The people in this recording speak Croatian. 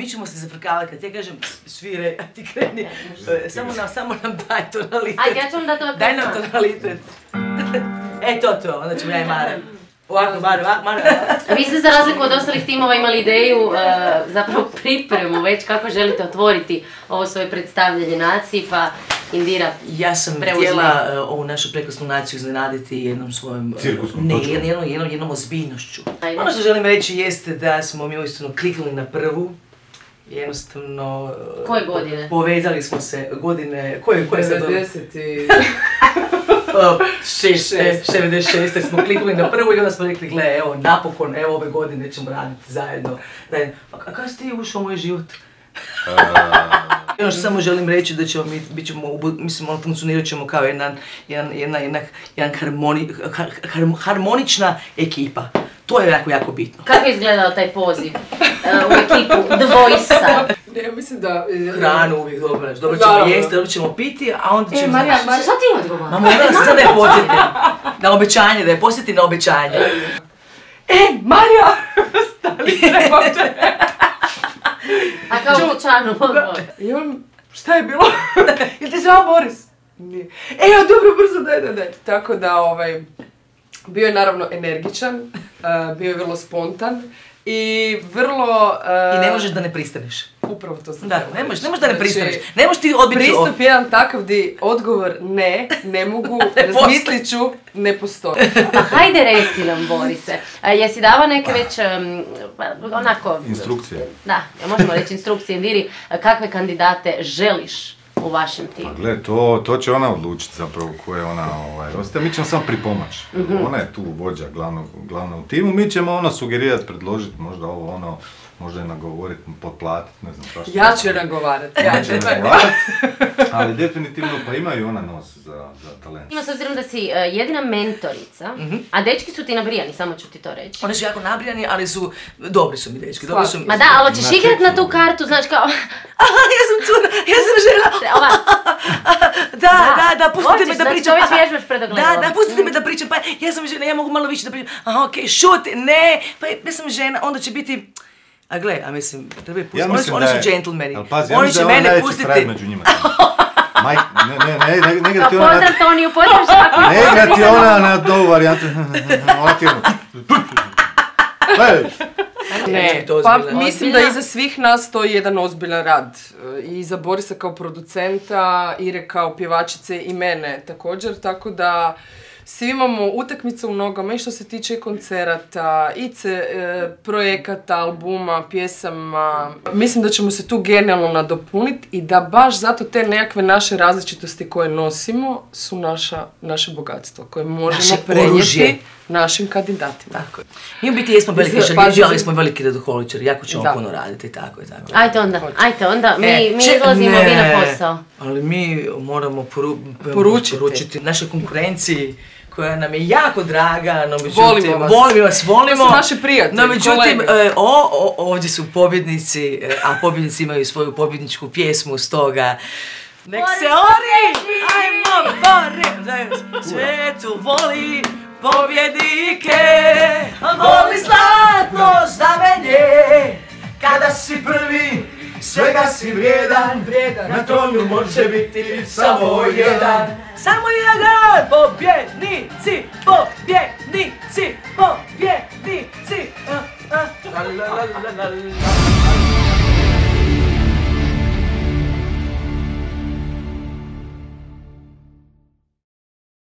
mi ćemo se zafrkavati, kad ja kažem sviraj, a ti kreni, samo nam daj tonalitet. Ajde, ja ću vam dati ovako. Daj nam tonalitet. To, onda ćemo ja i Mara. Ovako, Mara. Vi ste za razliku od ostalih timova imali ideju, zapravo pripremu već kako želite otvoriti ovo svoje predstavljanje naciji, pa Indira preuzme. Ja sam htjela ovu našu prekrasnu naciju iznenaditi jednom svojom... cirkuskom točkom. Jednom ozbiljnošću. Ono što želim reći jeste da smo mi uistinu kliknuli na prvu. Jednostavno... Koje godine? Povezali smo se godine... Koje sad... 96. smo kliknuli na prvu i onda smo rekli, gle, evo, napokon, evo ove godine ćemo raditi zajedno. A kako si ti ušao u moj život? Ono što samo želim reći da ćemo, mislim, funkcionirat ćemo kao jedna harmonična ekipa. To je jako bitno. Kako je izgledao taj poziv u ekipu The Voice-a? Ja mislim da... Hranu uvijek dobro ćemo jesti, dobro ćemo piti, a onda ćemo... Marija, šta ti odgovara? Ma morala sam sad da je posjetim. Na obećanje, da je posjetim na obećanje. Marija! Stani, trebam te! A kao u dućanu, odgovor. I on, šta je bilo? Jel ti zvao Boris? Nije. Dobro, brzo, daj. Tako da, bio je naravno energičan, bio je vrlo spontan i vrlo... I ne možeš da ne pristaneš. Upravo to sam da, ne možeš da ne pristaneš. Ne možeš ti odbiti... Pristup jedan takav di odgovor ne mogu, razmislit ću, ne postoji. Pa hajde reci nam, Borise, jesi dava neke već, onako... Instrukcije. Da, možemo reći instrukcije, Indiri, kakve kandidate želiš u vašem timu? Pa gle, to će ona odlučiti zapravo ko je ona, mi ćemo samo pripomoć. Ona je tu vođa glavna u timu, mi ćemo sugerirati, predložiti, možda možda je nagovoriti, potplatiti, ne znam šta što. Ja ću je nagovarati. Ali definitivno pa imaju ona nos za talent. Ima s obzirom da si jedina mentorica, a dečki su ti nabrijani, samo ću ti to reći. Oni su jako nabrijani, ali dobri su mi dečki. Ma da, ali ćeš igrat na tu kartu, znaš kao... Aha, ja sam cura, ja sam žena. Da, pustite me da pričam. Hoćeš, znači to već vježbaš pred ogledalom. Da, pustite me da pričam, pa ja sam žena, ja mogu malo više da pričam. Aha, okej, šuti, ne, pa ja sam žena, onda će biti... A gle, a mislim, treba je pustiti, oni su džentlmeni. Oni će mene pustiti. Ne igra ti ona... Pozdrav Toniju, pozdrav Žaku. Ne igra ti ona na novu varijantu. Ne, pa mislim da iza svih nas stoji jedan ozbiljan rad. I iza Borisa kao producenta, Ire kao pjevačice i mene također, tako da svi imamo utakmice u nogama i što se tiče koncerata, i projekata, albuma, pjesama. Mislim da ćemo se tu genijalno nadopuniti i da baš zato te nekakve naše različitosti koje nosimo su naše bogatstvo koje možemo prenijeti našim kandidatima. Tako je. Mi u biti jesmo veliki šaljiđi, ali smo veliki radoholičari, jako ćemo puno raditi, tako je. Ajde onda, mi izlazimo vi na posao. Ali mi moramo poručiti našoj konkurenciji, koja nam je jako draga, no međutim, volimo vas. To su naši prijatelji, no međutim, ovdje su pobjednici, a pobjednici imaju svoju pobjedničku pjesmu, stoga nek se ori, ajmo Boris, svijetu voli pobjednike, voli zlatno znamenje, kada si prvi, svega si vrijedan, na tronu može biti samo jedan. Samo jedan! Pobjednici! Pobjednici! Pobjednici!